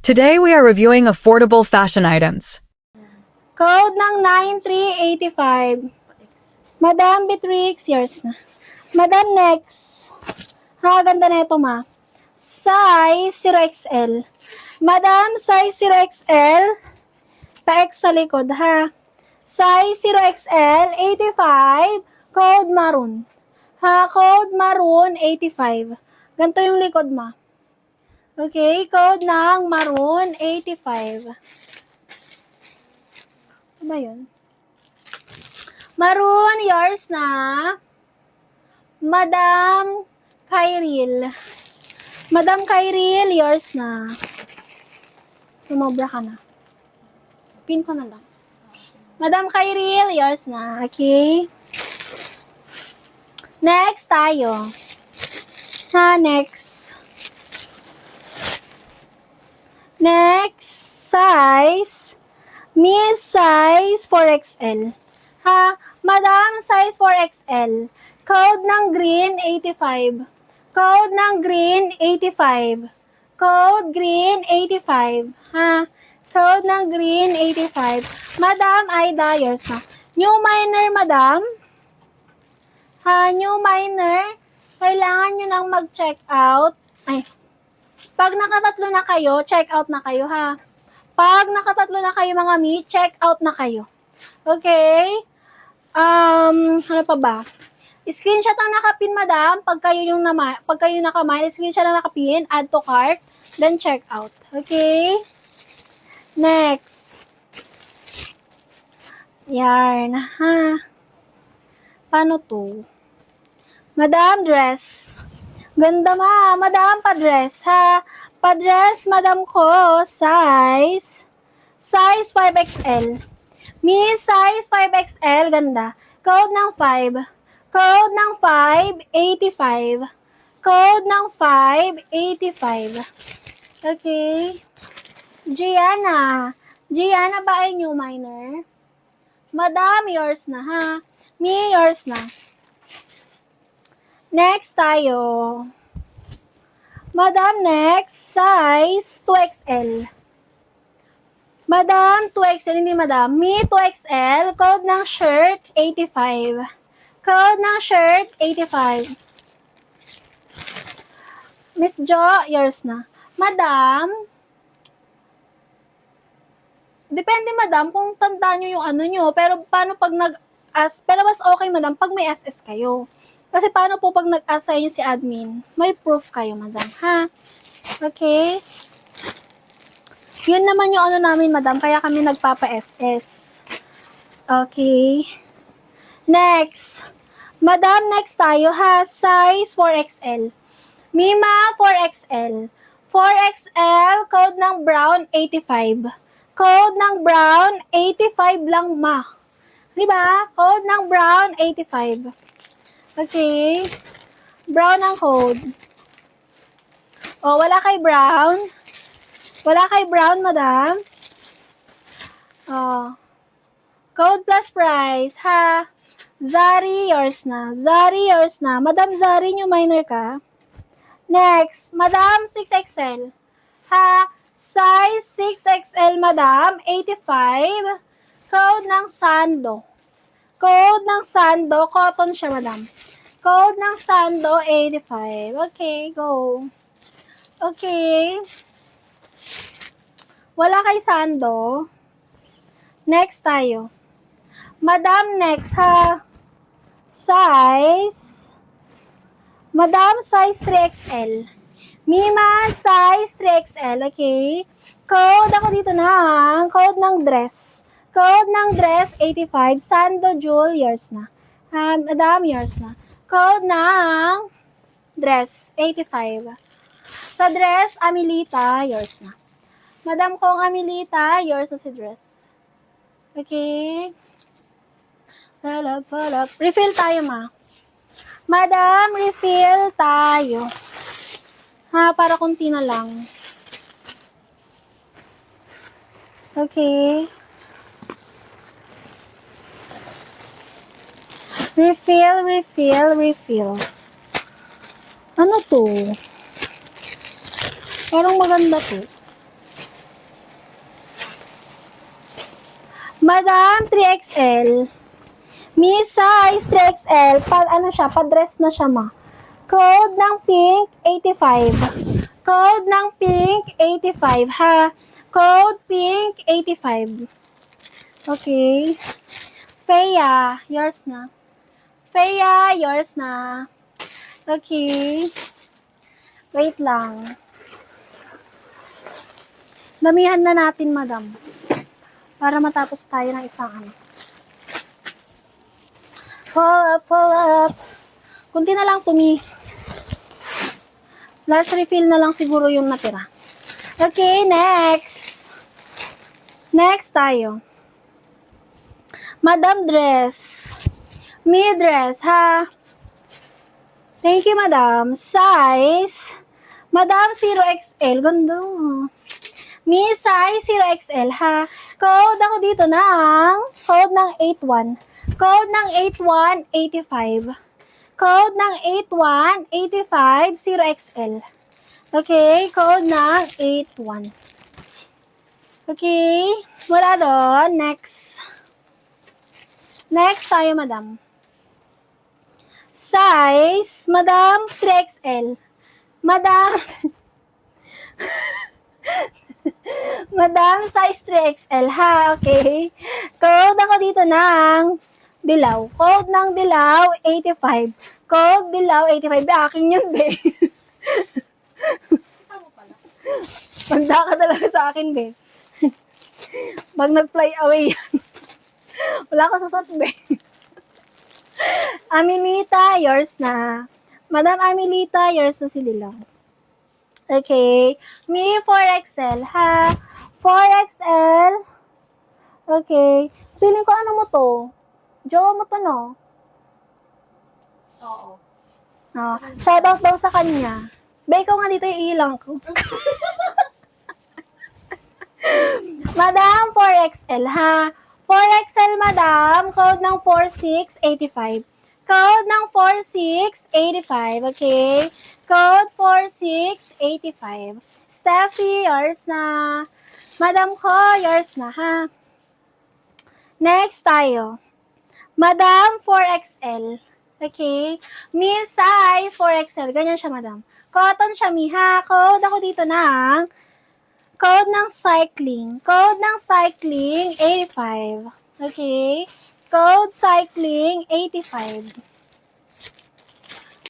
Today we are reviewing affordable fashion items. Code ng 9385. Madam Beatrix, yours na. Madam, next. Ganda na ito, ma. Size 0XL. Madam, size 0XL. Pa-X sa likod, ha. Size 0XL, 85. Code maroon. Ha, code maroon, 85. Ganito yung likod, ma. Okay, code ng maroon, 85. Ano ba yun? Maroon, yours na. Madam Kyril. Madam Kyril, yours na. Sumobra ka na. Pin ko na lang. Madam Kyril, yours na. Okay? Next tayo. Next. Next, size. Miss size 4XL. Madam, size 4XL. Code ng green, 85. Code ng green, 85. Code green, 85. Code ng green, 85. Madam, Aida, yours na. New minor, madam. New minor. Kailangan nyo nang mag-check out. Pag nakatatlo na kayo, check out na kayo, ha. Pag nakatatlo na kayo, mga mi, check out na kayo. Okay? Ano pa ba? Screenshot ang nakapin, madam. Pag kayo nakamine, screenshot ang nakapin, add to cart, then check out. Okay? Next. Yarn, ha. Paano to? Madam, dress. Ganda, ma. Madam, pa-dress, ha. Pa-dress, madam ko, size 5XL. Miss, size 5XL, ganda. Code ng 5. Code ng 5, 85. Code ng 5, 85. Okay. Gianna. Gianna ba ay new minor? Madam, yours na, ha. Me, yours na. Next tayo. Madam, next, size 2XL. Madam, 2XL, hindi madam. Me, 2XL. Code ng shirt, 85. Code ng shirt, 85. Miss Jo, yours na. Madam, depende madam kung tandaan nyo yung ano nyo. Pero paano pag pero mas okay madam pag may SS kayo. Kasi paano po pag nag-assign nyo si admin? May proof kayo, madam, ha? Okay? Yun naman yung ano namin, madam. Kaya kami nagpapa-SS. Okay? Next. Madam, next tayo, ha? Size 4XL. Mima, 4XL. 4XL, code ng brown, 85. Code ng brown, 85 lang, ma. Diba? Code ng brown, 85. Okay. Brown ang code. Wala kay brown. Wala kay brown, madam. Code plus price, ha. Zari, yours na. Zari, yours na. Madam Zari, new minor ka. Next, madam, 6XL. Size 6XL, madam, 85. Code ng Sando. Code ng Sando, cotton siya, madam. Code ng Sando, 85. Okay, go. Okay. Wala kay Sando. Next tayo. Madam, next, ha. Size. Madam, size 3XL. Mima, size 3XL, okay. Code ako dito na, ha. Code ng dress. Code ng dress, 85. Sando, Jewel, yours na. Madam, yours na. Code ng dress, 85. Sa dress, Amelita, yours na. Madam kong Amelita, yours na si dress. Okay. Refill tayo, ma. Madam, refill tayo. Para konti na lang. Okay. Refill. Ano to? Parang maganda to. Madam, 3XL. Me size 3XL. Ano siya? Pa-dress na siya, ma. Code ng pink, 85. Code ng pink, 85, ha? Code pink, 85. Okay. Feya, yours na. Feya, yours na. Okay. Wait lang. Damihan na natin, madam. Para matapos tayo ng isang ano. Follow up. Kunti na lang tumi. Last refill na lang siguro yung natira. Okay, next. Next tayo. Madam dress. Me dress, ha? Thank you, madam. Size. Madam, 0XL. Ganda. Me size, 0XL, ha? Code ako dito code ng 81. Code ng 8185. Code ng 8185, 0XL. Okay, code ng 81. Okay, wala doon. Next. Next tayo, madam. Size, madam, 3XL. Madam, madam, size 3XL, ha? Okay. Code ako dito ng dilaw. Code ng dilaw, 85. Code dilaw, 85. Akin yun, be. Manda ka talaga sa akin, be. Pag nag-fly away yan. Wala ka susot, be. Amelita, yours na. Madam Amelita, yours na si Dilaw. Okay. Me, 4XL, ha? 4XL. Okay. Feeling ko ano mo to? Jowa mo to, no? Oo. Shoutout daw sa kanya. Be, ikaw nga dito iilang ko. Madam, 4XL, ha? 4XL, madam. Code ng 4685. Code ng 4685, okay? Code 4685. Steffi, yours na. Madam ko, yours na, ha? Next tayo. Madam, 4XL. Okay? Me size, 4XL. Ganyan siya, madam. Cotton siya, mi, ha? Code ako dito code ng cycling. Code ng cycling, 85. Okay? Code cycling, 85.